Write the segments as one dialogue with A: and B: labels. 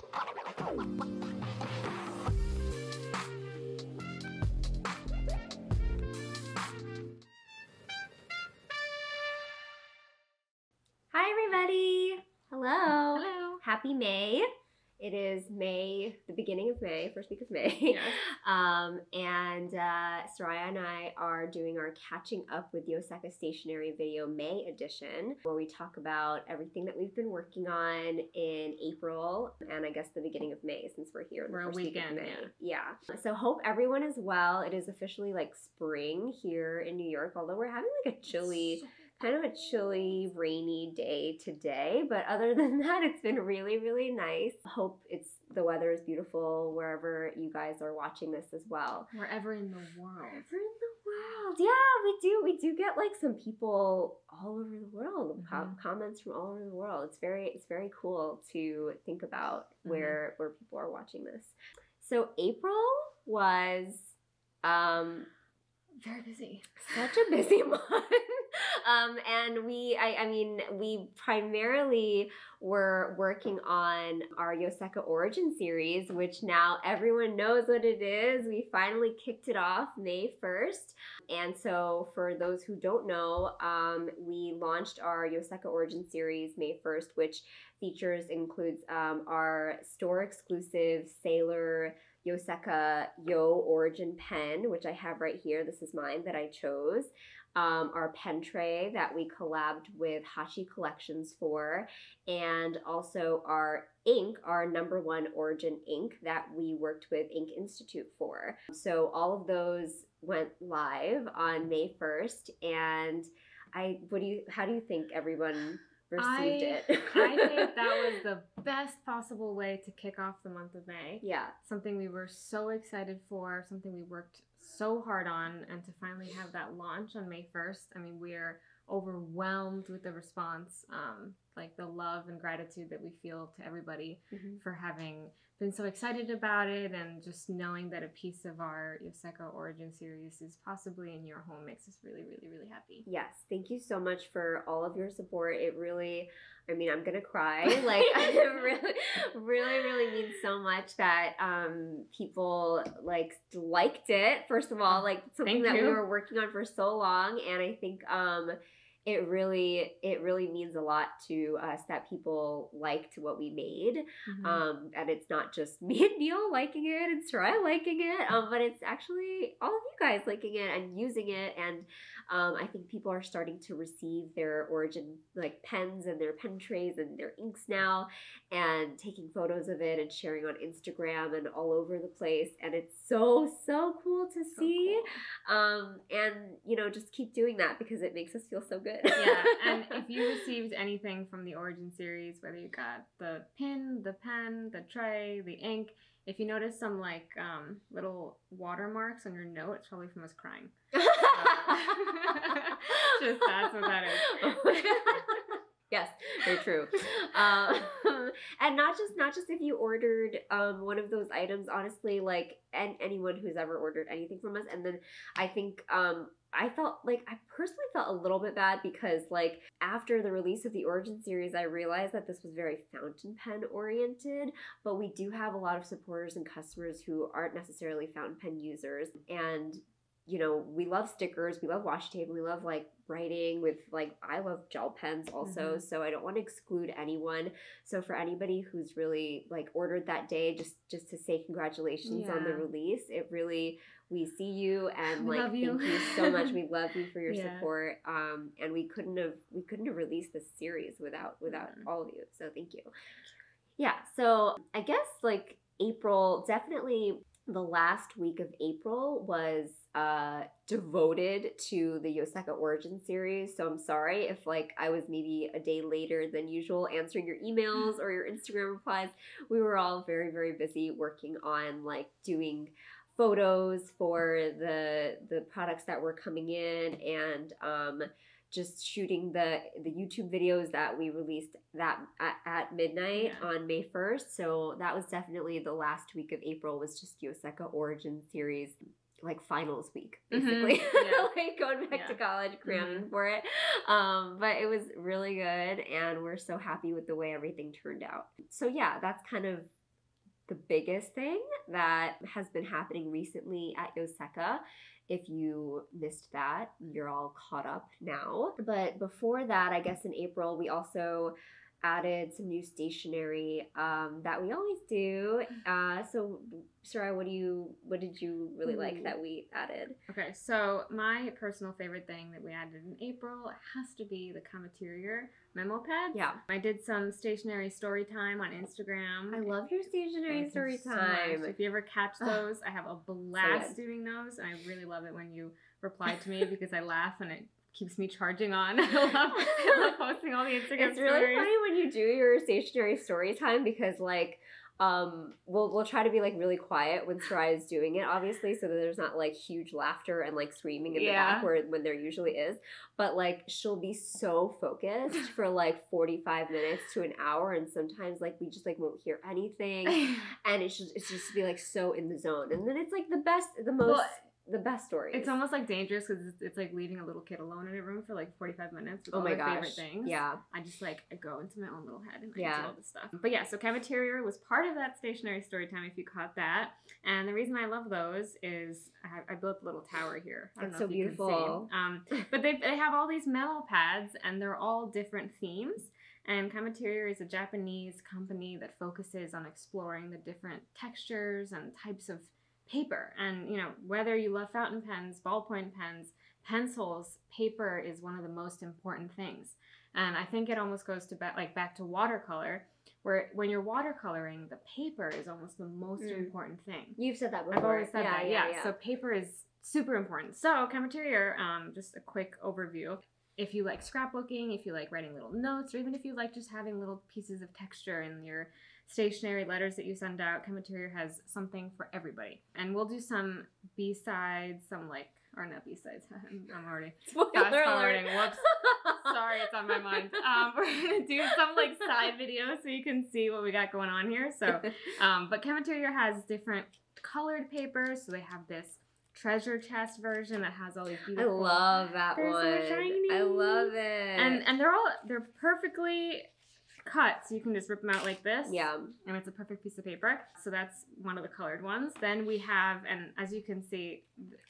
A: Hi everybody! Hello!
B: Hello!
A: Happy May! It is May, the beginning of May, first week of May.
B: Yes.
A: Soraya and I are doing our Catching Up with Yoseka Stationery video May edition, where we talk about everything that we've been working on in April and I guess the beginning of May, since we're here in the first week of May. Yeah. So hope everyone is well. It is officially like spring here in New York, although we're having like a chilly, rainy day today. But other than that, it's been really, really nice. Hope the weather is beautiful wherever you guys are watching this as well.
B: Wherever in the world.
A: Wherever in the world. Yeah, we do get like some people all over the world, comments from all over the world. It's very cool to think about where people are watching this. So April was
B: very busy.
A: Such a busy month. And we primarily were working on our Yoseka Origin series, which now everyone knows what it is. We finally kicked it off May 1st. And so for those who don't know, we launched our Yoseka Origin series May 1st, which includes our store exclusive Sailor Yoseka Yo Origin pen, which I have right here. This is mine that I chose. Our pen tray that we collabed with Hachi Collections for, and also our ink, our #1 Origin ink that we worked with Ink Institute for. So all of those went live on May 1st, and how do you think everyone received it?
B: I think that was the best possible way to kick off the month of May.
A: Yeah.
B: Something we were so excited for, something we worked so hard on, and to finally have that launch on May 1st. I mean, we're overwhelmed with the response, like the love and gratitude that we feel to everybody for having been so excited about it, and just knowing that a piece of our Yoseka Origin series is possibly in your home makes us really, really, really happy.
A: Yes, thank you so much for all of your support. It really, I'm gonna cry. Like, it really means so much that people liked it. First of all, like something that we were working on for so long, and I think it really means a lot to us that people liked what we made. And it's not just me and Neil liking it and Soraya liking it, but it's actually all of you guys liking it and using it. And I think people are starting to receive their Origin like pens and their pen trays and their inks now, and taking photos of it and sharing on Instagram and all over the place. And it's so cool to see. Cool. And just keep doing that because it makes us feel so good.
B: Yeah, and if you received anything from the Origin series, whether you got the pin, the pen, the tray, the ink, if you notice some like little watermarks on your note, it's probably from us crying. Just that's what that is.
A: Yes, very true. And not just if you ordered one of those items, honestly, like anyone who's ever ordered anything from us. And then I think I personally felt a little bit bad because like after the release of the Origin series, I realized that this was very fountain pen oriented, but we do have a lot of supporters and customers who aren't necessarily fountain pen users. And we love stickers, we love washi tape, and we love like writing with like, I love gel pens also. So I don't want to exclude anyone. So for anybody who's really like ordered that day, just to say congratulations on the release, we see you and
B: we
A: like
B: you.
A: Thank you so much. We love you for your support. And we couldn't have released this series without all of you. So thank you. Yeah. So I guess like April, definitely the last week of April was devoted to the Yoseka Origin series. So I'm sorry if like I was maybe a day later than usual answering your emails or your Instagram replies. We were all very, very busy working on like doing photos for the products that were coming in, and just shooting the YouTube videos that we released that at midnight on May 1st. So that was definitely the last week of April, was just Yoseka Origin series, like finals week, basically. Like going back to college, cramming for it. But it was really good, and we're so happy with the way everything turned out. So yeah, that's kind of the biggest thing that has been happening recently at Yoseka. If you missed that, you're all caught up now. But before that, I guess in April, we also added some new stationery that we always do. So, Sarah, what did you really like that we added?
B: Okay, so my personal favorite thing that we added in April has to be the Kamiterior memo pads.
A: Yeah.
B: I did some stationery story time on Instagram.
A: I love your stationery story
B: so
A: time.
B: much. If you ever catch those, I have a blast doing those, and I really love it when you reply to me because I laugh and it keeps me charging on. I love posting all the Instagram
A: It's really
B: stories.
A: funny when you do your stationery story time because like we'll try to be like really quiet when Sarai is doing it, obviously, so that there's not like huge laughter and like screaming in the back when there usually is. But like she'll be so focused for like 45 minutes to an hour, and sometimes like we just like won't hear anything, and it's just be like so in the zone, and then it's like the best stories.
B: It's almost like dangerous because it's like leaving a little kid alone in a room for like 45 minutes with all their favorite things.
A: Yeah.
B: I just like I go into my own little head and I do all this stuff. But yeah, so Kamiterior was part of that stationery story time if you caught that. And the reason I love those is I built a little tower here. I don't know
A: so
B: if you
A: beautiful.
B: can see. But they have all these metal pads and they're all different themes. And Kamiterior is a Japanese company that focuses on exploring the different textures and types of paper. And you know, whether you love fountain pens, ballpoint pens, pencils, paper is one of the most important things. And I think it almost goes to back to watercolor, where when you're watercoloring, the paper is almost the most important thing.
A: You've said that before.
B: I've always said that. Yeah. So paper is super important. So Kamiterior, just a quick overview. If you like scrapbooking, if you like writing little notes, or even if you like just having little pieces of texture in your stationery letters that you send out, Kamiterior has something for everybody. And we'll do some B-sides, or not B-sides. I'm already fast forwarding. Whoops. Sorry, it's on my mind. We're going to do some like side videos so you can see what we got going on here. So, but Kamiterior has different colored papers. So they have this treasure chest version that has all these beautiful.
A: I love that one.
B: So shiny.
A: I love it.
B: And they're perfectly cut, so you can just rip them out like this.
A: Yeah.
B: And it's a perfect piece of paper. So that's one of the colored ones. Then we have, and as you can see,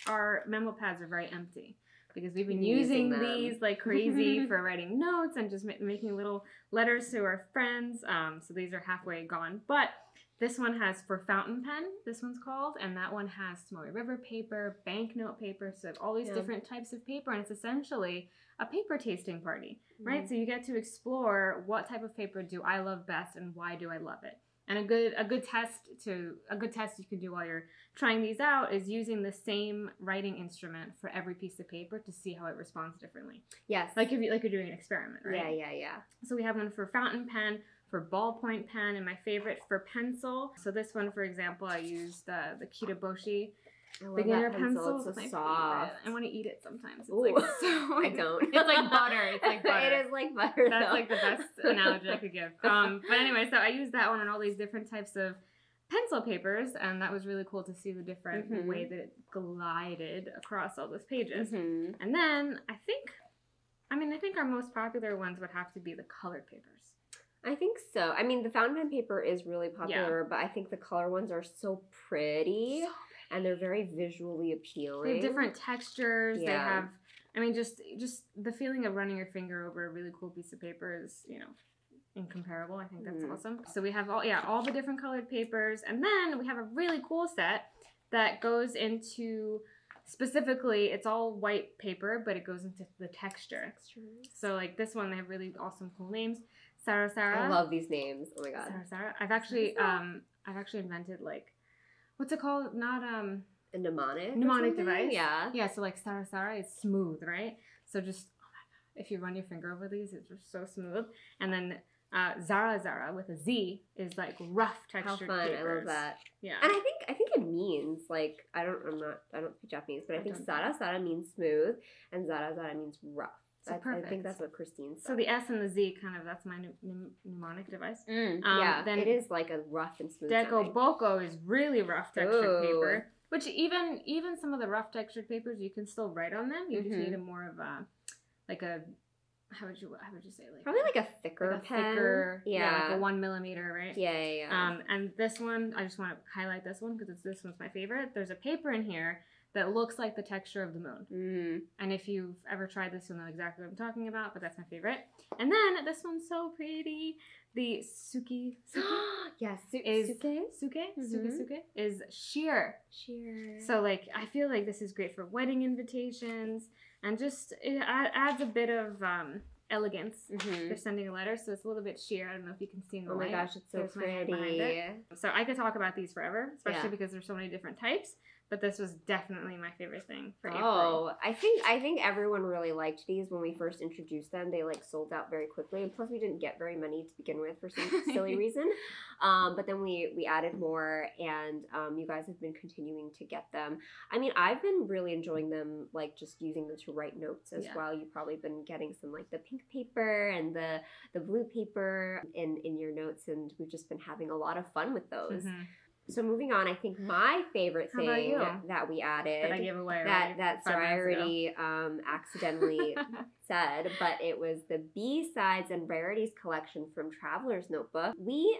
B: our memo pads are very empty because we've been using these like crazy for writing notes and just making little letters to our friends. So these are halfway gone. But this one has for fountain pen, this one's called, and that one has Smoky River paper, banknote paper, so all these different types of paper, and it's essentially a paper tasting party, right? So you get to explore what type of paper do I love best and why do I love it. And a good test you can do while you're trying these out is using the same writing instrument for every piece of paper to see how it responds differently.
A: Yes.
B: Like you're doing an experiment, right?
A: Yeah.
B: So we have one for fountain pen, for ballpoint pen, and my favorite for pencil. So this one, for example, I used the Kitaboshi beginner pencil.
A: It's so soft.
B: I want to eat it sometimes. It's
A: Ooh,
B: like so.
A: I don't.
B: It's like butter. It's like butter.
A: It is like butter.
B: That's like the best analogy I could give. But anyway, so I used that one on all these different types of pencil papers, and that was really cool to see the different way that it glided across all those pages. And then I think our most popular ones would have to be the colored papers.
A: I think so. I mean, the fountain pen paper is really popular, but I think the color ones are so pretty. And they're very visually appealing.
B: They have different textures. Yeah. They have, I mean, just the feeling of running your finger over a really cool piece of paper is, incomparable. I think that's awesome. So we have all the different colored papers. And then we have a really cool set that goes into, specifically, it's all white paper, but it goes into the texture. So like this one, they have really awesome, cool names. Sarah.
A: I love these names. Oh my god.
B: Sarah. I've actually invented like, what's it called? Not
A: a mnemonic
B: device.
A: Yeah.
B: Yeah. So like Sarah is smooth, right? So just if you run your finger over these, it's just so smooth. And then Zara with a Z is like rough textured papers.
A: I love that.
B: Yeah.
A: And I think it means like I don't speak Japanese, but I think Sara means smooth and Zara means rough.
B: So perfect.
A: I think that's what Christine said.
B: So the S and the Z that's my mnemonic device.
A: Yeah, then it is like a rough and smooth.
B: Deco Boko is really rough textured paper. Which even some of the rough textured papers, you can still write on them. You just need a more of a how would you say, like
A: probably like a thicker pen.
B: Like a 1 millimeter, right?
A: Yeah.
B: And this one, I just want to highlight this one because this one's my favorite. There's a paper in here that looks like the texture of the moon. And if you've ever tried this, you'll know exactly what I'm talking about, but that's my favorite. And then this one's so pretty. The Suke
A: yes,
B: Suke is sheer. So like I feel like this is great for wedding invitations, and just it adds a bit of elegance for sending a letter. So it's a little bit sheer. I don't know if you can see in the light.
A: Oh my gosh, it's so pretty.
B: So I could talk about these forever, especially because there's so many different types. But this was definitely my favorite thing for April.
A: Oh, I think everyone really liked these when we first introduced them. They like sold out very quickly, and plus we didn't get very many to begin with for some silly reason. But then we added more, and you guys have been continuing to get them. I mean, I've been really enjoying them, like just using them to write notes as well. You've probably been getting some like the pink paper and the blue paper in your notes, and we've just been having a lot of fun with those. So moving on, I think my favorite thing that we added
B: that I gave away
A: that Rarity accidentally said, but it was the B-Sides and Rarities collection from Traveler's Notebook. We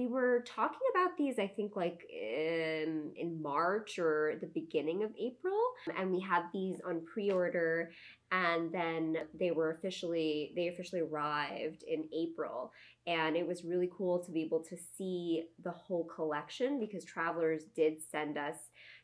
A: were talking about these, I think, like in March or the beginning of April, and we had these on pre-order, and then they officially arrived in April. And it was really cool to be able to see the whole collection because Travelers did send us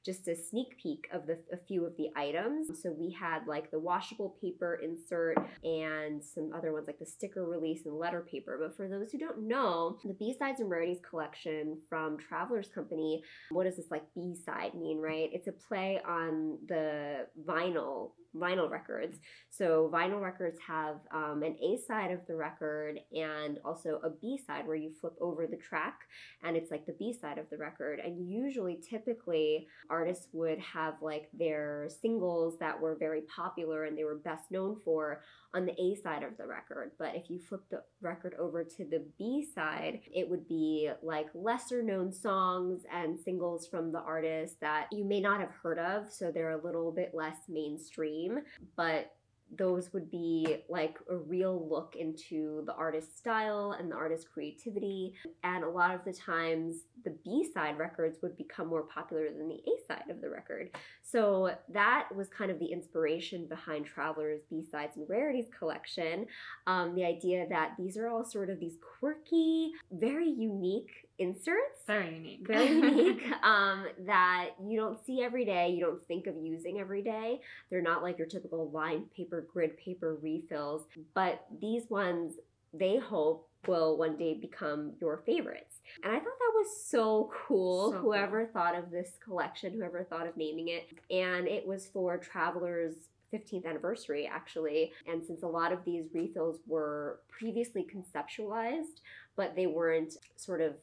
A: just a sneak peek of a few of the items. So we had like the washable paper insert and some other ones like the sticker release and letter paper. But for those who don't know, the B-Sides and Rarities collection from Travelers Company, what does this like B-side mean, right? It's a play on the vinyl records. So vinyl records have an A side of the record and also a B side where you flip over the track, and it's like the B side of the record. And usually, typically, artists would have like their singles that were very popular and they were best known for on the A side of the record. But if you flip the record over to the B side, it would be like lesser known songs and singles from the artist that you may not have heard of, so they're a little bit less mainstream, but those would be like a real look into the artist's style and the artist's creativity. And a lot of the times the B-side records would become more popular than the A-side of the record. So that was kind of the inspiration behind Traveler's B-Sides and Rarities collection. The idea that these are all sort of these quirky, very unique inserts.
B: Very unique.
A: Very unique, that you don't see every day, you don't think of using every day. They're not like your typical lined paper, grid paper refills, but these ones, they hope, will one day become your favorites. And I thought that was so cool. Whoever thought of this collection, whoever thought of naming it. And it was for Travelers' 15th anniversary, actually. And since a lot of these refills were previously conceptualized, but they weren't sort of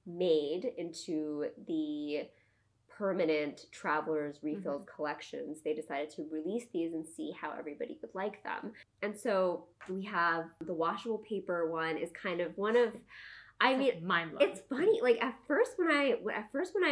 A: made into the permanent Travelers refills collections, they decided to release these and see how everybody would like them. And so we have the washable paper one is kind of one of, I mean,
B: mind-blowing.
A: It's funny. Like at first when I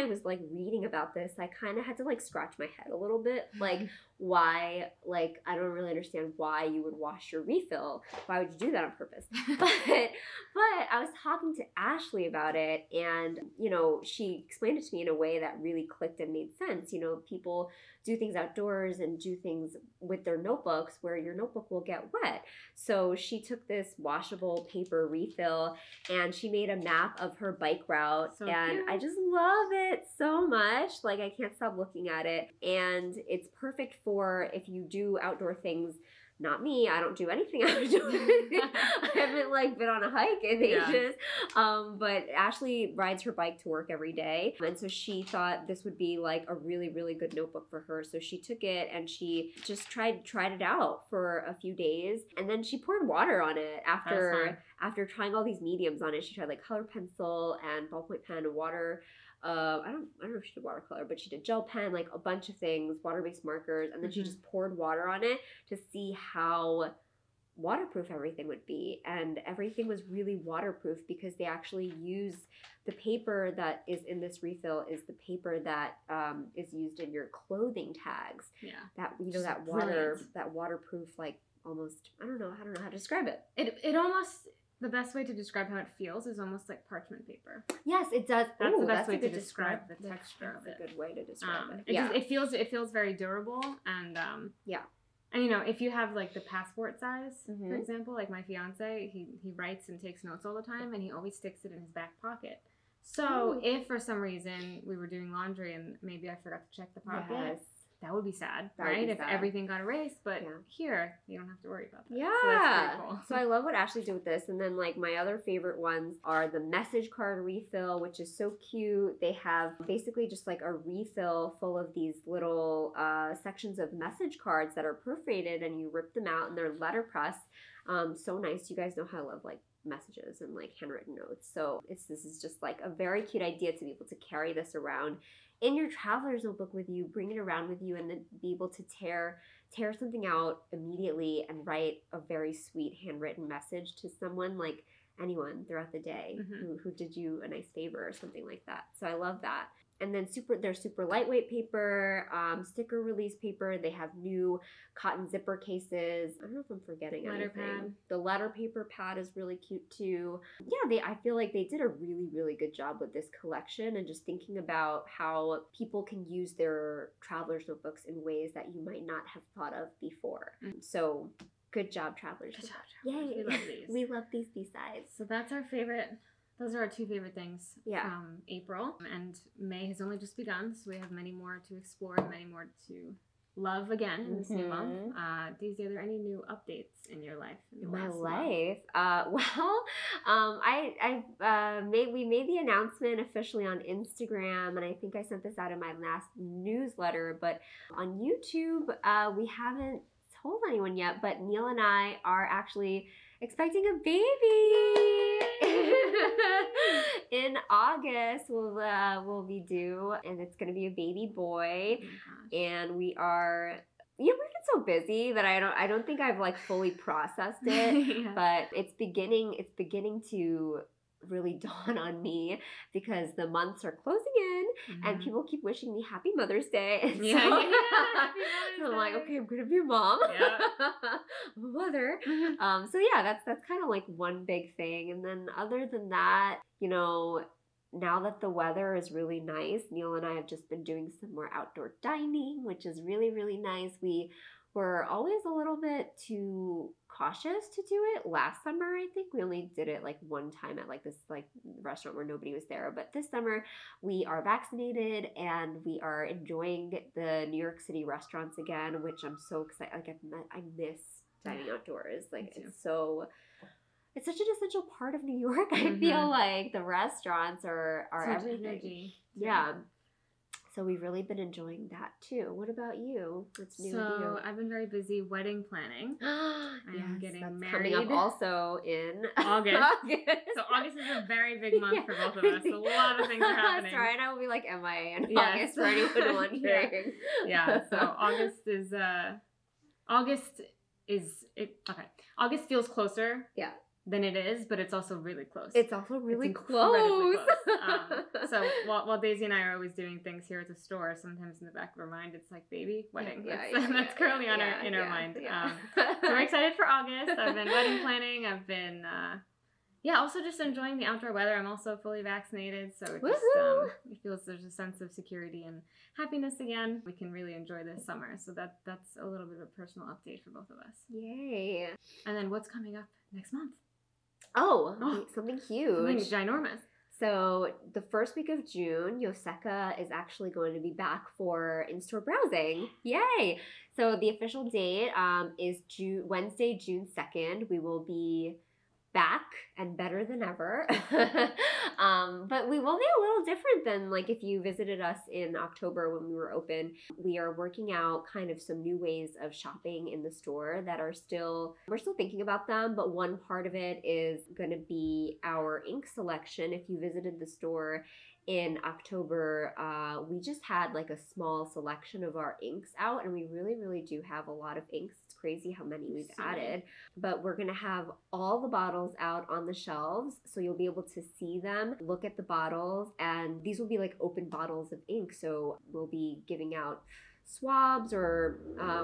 A: was like reading about this, I kind of had to like scratch my head a little bit. Like why? Like I don't really understand why you would wash your refill. Why would you do that on purpose? But I was talking to Ashley about it, and you know, she explained it to me in a way that really clicked and made sense. You know, people do things outdoors and do things with their notebooks where your notebook will get wet. So she took this washable paper refill and she made a map of her bike route, and cute. I just love it so much. Like I can't stop looking at it, and it's perfect for if you do outdoor things. Not me. I don't do anything outdoors. I haven't like been on a hike in ages. But Ashley rides her bike to work every day, and so she thought this would be like a really, really good notebook for her. So she took it and she just tried it out for a few days, and then she poured water on it after trying all these mediums on it. She tried like color pencil and ballpoint pen and water. I don't know if she did watercolor, but she did gel pen, like a bunch of things, water-based markers, and then she just poured water on it to see how waterproof everything would be. And everything was really waterproof because they actually use the paper that is in this refill is the paper that is used in your clothing tags. Yeah. That, you know, that waterproof like almost, I don't know how to describe it.
B: It almost, the best way to describe how it feels is almost like parchment paper.
A: Yes, it does.
B: That's the best way to describe the texture of it.
A: That's a good way to describe it.
B: It feels very durable, and
A: yeah.
B: And if you have like the passport size, for example, like my fiance, he writes and takes notes all the time, and he always sticks it in his back pocket. So if for some reason we were doing laundry and maybe I forgot to check the pocket, that would be sad, right? If everything got erased, but here you don't have to worry about that.
A: Yeah.
B: So that's pretty cool.
A: So I love what Ashley did with this. And then like my other favorite ones are the message card refill, which is so cute. They have basically just like a refill full of these little sections of message cards that are perforated, and you rip them out and they're letterpress. So nice. You guys know how I love like messages and like handwritten notes. So this is just like a very cute idea to be able to carry this around in your traveler's notebook with you, bring it around with you, and then be able to tear something out immediately and write a very sweet handwritten message to someone, like anyone throughout the day who did you a nice favor or something like that. So I love that. And then they're super lightweight paper, sticker release paper. They have new cotton zipper cases. I don't know if I'm forgetting anything.
B: Pad.
A: The letter paper pad is really cute too. Yeah, I feel like they did a really, really good job with this collection, and just thinking about how people can use their traveler's notebooks in ways that you might not have thought of before. So good job, travelers.
B: Good job,
A: Yay.
B: We love these.
A: We love these B-sides.
B: So that's our favorite. Those are our two favorite things from April. And May has only just begun, so we have many more to explore and many more to love again in this new month. Daisy, are there any new updates in your life?
A: In my life? We made the announcement officially on Instagram, and I think I sent this out in my last newsletter, but on YouTube, we haven't told anyone yet, but Neil and I are actually expecting a baby. In August we'll be due, and it's gonna be a baby boy. And we are we've been so busy that I don't think I've like fully processed it. But it's beginning to really dawn on me, because the months are closing in and people keep wishing me happy Mother's Day. And
B: happy Mother's
A: so I'm like, okay, I'm gonna be a mom. I'm a mother. So yeah, that's kind of like one big thing. And then other than that, now that the weather is really nice, Neil and I have just been doing some more outdoor dining, which is really, really nice. We were always a little bit too cautious to do it last summer. I think we only did it like one time at like this like restaurant where nobody was there. But this summer we are vaccinated and we are enjoying the New York City restaurants again, which I'm so excited. Like I miss dining outdoors. Like it's such an essential part of New York. I feel like the restaurants are everything. Energy. Yeah. So we've really been enjoying that too. What about you? What's new with you?
B: So I've been very busy wedding planning. I'm getting married.
A: Coming up also in
B: August. So August is a very big month for both of us. A lot of things are happening.
A: Sorry, and I will be like MIA in August for anyone wondering.
B: So August feels closer. Yeah. Than it is, but it's also really close.
A: It's also really close.
B: So while Daisy and I are always doing things here at the store, sometimes in the back of our mind, it's like baby wedding. That's currently in our mind. So we're excited for August. I've been wedding planning. I've been also just enjoying the outdoor weather. I'm also fully vaccinated, so it just it feels there's a sense of security and happiness again. We can really enjoy this summer. So that's a little bit of a personal update for both of us.
A: Yay!
B: And then what's coming up next month?
A: Something huge.
B: Something ginormous.
A: So the first week of June, Yoseka is actually going to be back for in-store browsing. Yay! So the official date is Wednesday, June 2nd. We will be back and better than ever. But we will be a little different than like if you visited us in October when we were open. We are working out kind of some new ways of shopping in the store that we're still thinking about them, but one part of it is going to be our ink selection. If you visited the store in October, we just had like a small selection of our inks out, and we really, really do have a lot of inks. It's crazy how many we've added, but we're gonna have all the bottles out on the shelves, so you'll be able to see them, look at the bottles, and these will be like open bottles of ink, so we'll be giving out swabs, or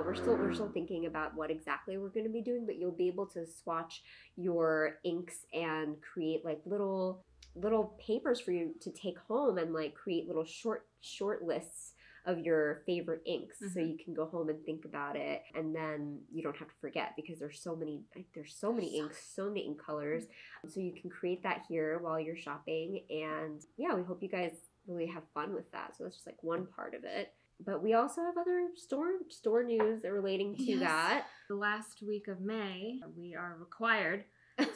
A: we're still thinking about what exactly we're going to be doing, but you'll be able to swatch your inks and create like little papers for you to take home, and like create little short lists of your favorite inks, so you can go home and think about it, and then you don't have to forget, because there's so many inks, so many ink colors. So you can create that here while you're shopping, and yeah, we hope you guys really have fun with that. So that's just like one part of it. But we also have other store news relating to that.
B: The last week of May, we are required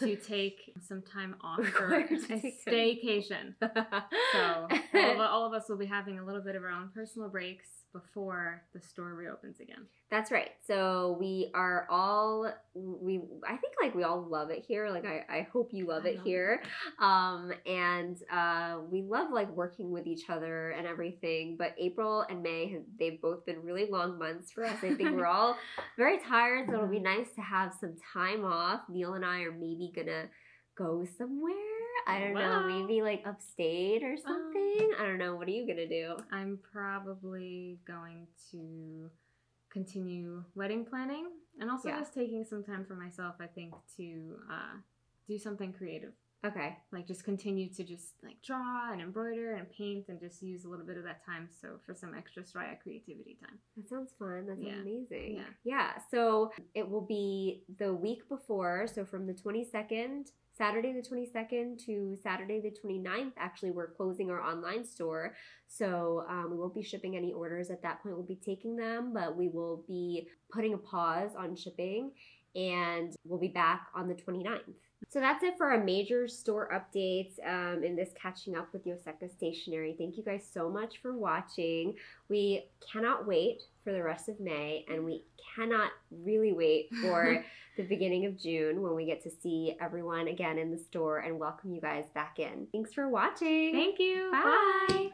B: to take some time off for a staycation. So all of us will be having a little bit of our own personal breaks before the store reopens again.
A: That's right. So we are all, I think like we all love it here. Like I hope you love it here. And we love like working with each other and everything. But April and May, they've both been really long months for us. I think we're all very tired. So it'll be nice to have some time off. Neil and I are maybe gonna go somewhere. I don't know, maybe like upstate or something. I don't know. What are you gonna do?
B: I'm probably going to continue wedding planning, and also just taking some time for myself, I think, to do something creative.
A: Okay.
B: Like just continue to just like draw and embroider and paint, and just use a little bit of that time for some extra Soraya creativity time.
A: That sounds fun. That sounds amazing.
B: Yeah.
A: Yeah. So it will be the week before. So from the 22nd, Saturday the 22nd to Saturday the 29th, actually, we're closing our online store. So we won't be shipping any orders at that point. We'll be taking them, but we will be putting a pause on shipping, and we'll be back on the 29th. So that's it for our major store updates in this Catching Up with Yoseka Stationery. Thank you guys so much for watching. We cannot wait for the rest of May, and we cannot really wait for the beginning of June, when we get to see everyone again in the store and welcome you guys back in. Thanks for watching.
B: Thank you.
A: Bye.